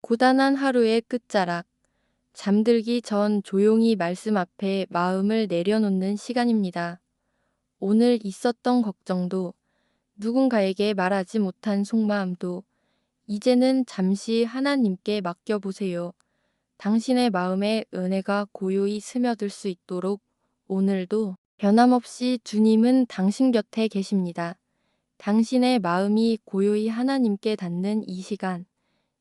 고단한 하루의 끝자락, 잠들기 전 조용히 말씀 앞에 마음을 내려놓는 시간입니다. 오늘 있었던 걱정도, 누군가에게 말하지 못한 속마음도, 이제는 잠시 하나님께 맡겨보세요. 당신의 마음에 은혜가 고요히 스며들 수 있도록 오늘도 변함없이 주님은 당신 곁에 계십니다. 당신의 마음이 고요히 하나님께 닿는 이 시간,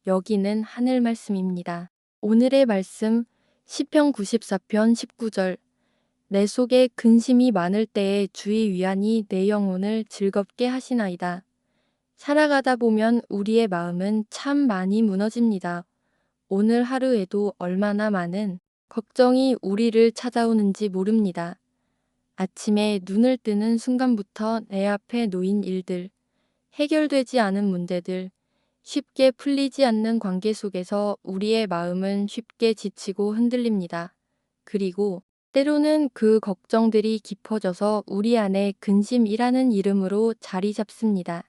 여기는 하늘 말씀입니다. 오늘의 말씀 시편 94편 19절. 내 속에 근심이 많을 때에 주의 위안이 내 영혼을 즐겁게 하시나이다. 살아가다 보면 우리의 마음은 참 많이 무너집니다. 오늘 하루에도 얼마나 많은 걱정이 우리를 찾아오는지 모릅니다. 아침에 눈을 뜨는 순간부터 내 앞에 놓인 일들, 해결되지 않은 문제들, 쉽게 풀리지 않는 관계 속에서 우리의 마음은 쉽게 지치고 흔들립니다. 그리고 때로는 그 걱정들이 깊어져서 우리 안에 근심이라는 이름으로 자리 잡습니다.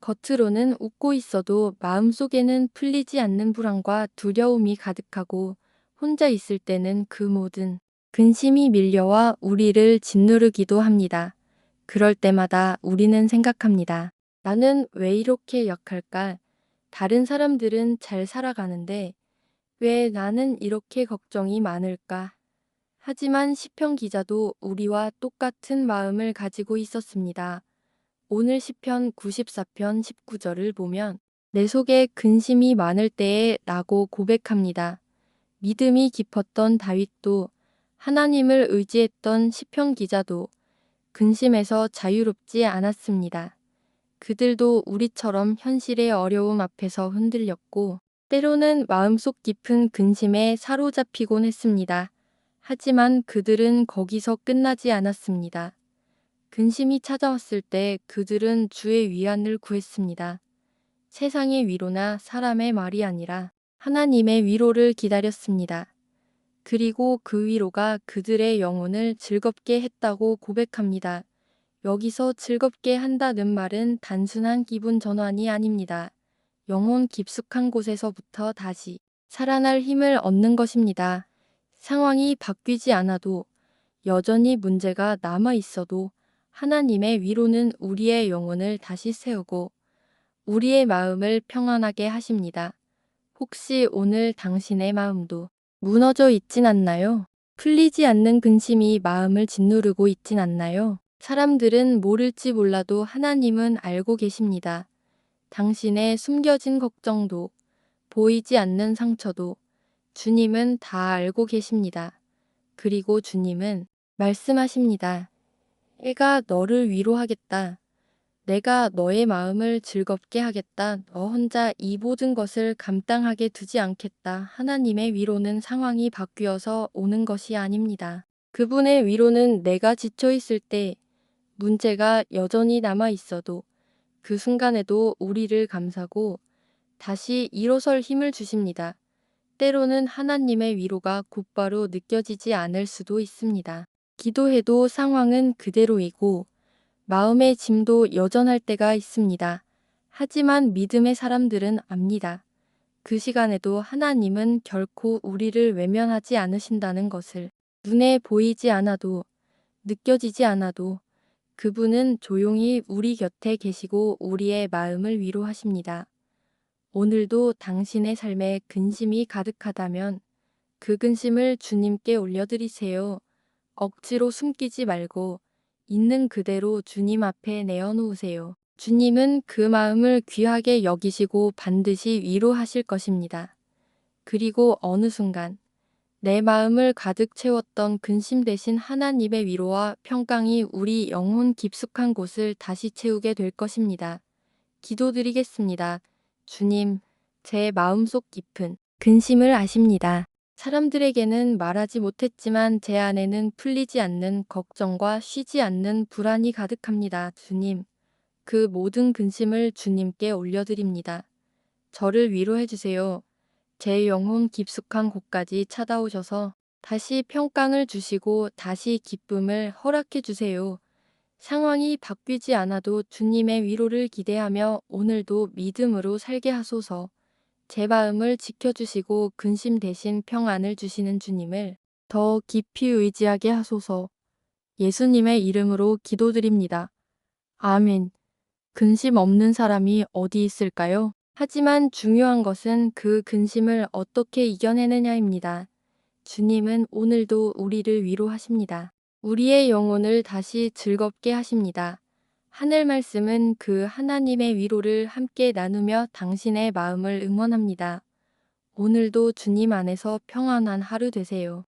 겉으로는 웃고 있어도 마음속에는 풀리지 않는 불안과 두려움이 가득하고 혼자 있을 때는 그 모든 근심이 밀려와 우리를 짓누르기도 합니다. 그럴 때마다 우리는 생각합니다. 나는 왜 이렇게 약할까? 다른 사람들은 잘 살아가는데 왜 나는 이렇게 걱정이 많을까? 하지만 시편 기자도 우리와 똑같은 마음을 가지고 있었습니다. 오늘 시편 94편 19절을 보면 내 속에 근심이 많을 때에 라고 고백합니다. 믿음이 깊었던 다윗도 하나님을 의지했던 시편 기자도 근심에서 자유롭지 않았습니다. 그들도 우리처럼 현실의 어려움 앞에서 흔들렸고 때로는 마음속 깊은 근심에 사로잡히곤 했습니다. 하지만 그들은 거기서 끝나지 않았습니다. 근심이 찾아왔을 때 그들은 주의 위안을 구했습니다. 세상의 위로나 사람의 말이 아니라 하나님의 위로를 기다렸습니다. 그리고 그 위로가 그들의 영혼을 즐겁게 했다고 고백합니다. 여기서 즐겁게 한다는 말은 단순한 기분 전환이 아닙니다. 영혼 깊숙한 곳에서부터 다시 살아날 힘을 얻는 것입니다. 상황이 바뀌지 않아도 여전히 문제가 남아 있어도 하나님의 위로는 우리의 영혼을 다시 세우고 우리의 마음을 평안하게 하십니다. 혹시 오늘 당신의 마음도 무너져 있진 않나요? 풀리지 않는 근심이 마음을 짓누르고 있진 않나요? 사람들은 모를지 몰라도 하나님은 알고 계십니다. 당신의 숨겨진 걱정도 보이지 않는 상처도 주님은 다 알고 계십니다. 그리고 주님은 말씀하십니다. 내가 너를 위로하겠다. 내가 너의 마음을 즐겁게 하겠다. 너 혼자 이 모든 것을 감당하게 두지 않겠다. 하나님의 위로는 상황이 바뀌어서 오는 것이 아닙니다. 그분의 위로는 내가 지쳐 있을 때 문제가 여전히 남아 있어도 그 순간에도 우리를 감싸고 다시 일어설 힘을 주십니다. 때로는 하나님의 위로가 곧바로 느껴지지 않을 수도 있습니다. 기도해도 상황은 그대로이고 마음의 짐도 여전할 때가 있습니다. 하지만 믿음의 사람들은 압니다. 그 시간에도 하나님은 결코 우리를 외면하지 않으신다는 것을 눈에 보이지 않아도 느껴지지 않아도 그분은 조용히 우리 곁에 계시고 우리의 마음을 위로하십니다. 오늘도 당신의 삶에 근심이 가득하다면 그 근심을 주님께 올려드리세요. 억지로 숨기지 말고 있는 그대로 주님 앞에 내어놓으세요. 주님은 그 마음을 귀하게 여기시고 반드시 위로하실 것입니다. 그리고 어느 순간 내 마음을 가득 채웠던 근심 대신 하나님의 위로와 평강이 우리 영혼 깊숙한 곳을 다시 채우게 될 것입니다. 기도드리겠습니다. 주님, 제 마음속 깊은 근심을 아십니다. 사람들에게는 말하지 못했지만 제 안에는 풀리지 않는 걱정과 쉬지 않는 불안이 가득합니다. 주님, 그 모든 근심을 주님께 올려드립니다. 저를 위로해 주세요. 제 영혼 깊숙한 곳까지 찾아오셔서 다시 평강을 주시고 다시 기쁨을 허락해 주세요. 상황이 바뀌지 않아도 주님의 위로를 기대하며 오늘도 믿음으로 살게 하소서. 제 마음을 지켜주시고 근심 대신 평안을 주시는 주님을 더 깊이 의지하게 하소서. 예수님의 이름으로 기도드립니다. 아멘. 근심 없는 사람이 어디 있을까요? 하지만 중요한 것은 그 근심을 어떻게 이겨내느냐입니다. 주님은 오늘도 우리를 위로하십니다. 우리의 영혼을 다시 즐겁게 하십니다. 하늘 말씀은 그 하나님의 위로를 함께 나누며 당신의 마음을 응원합니다. 오늘도 주님 안에서 평안한 하루 되세요.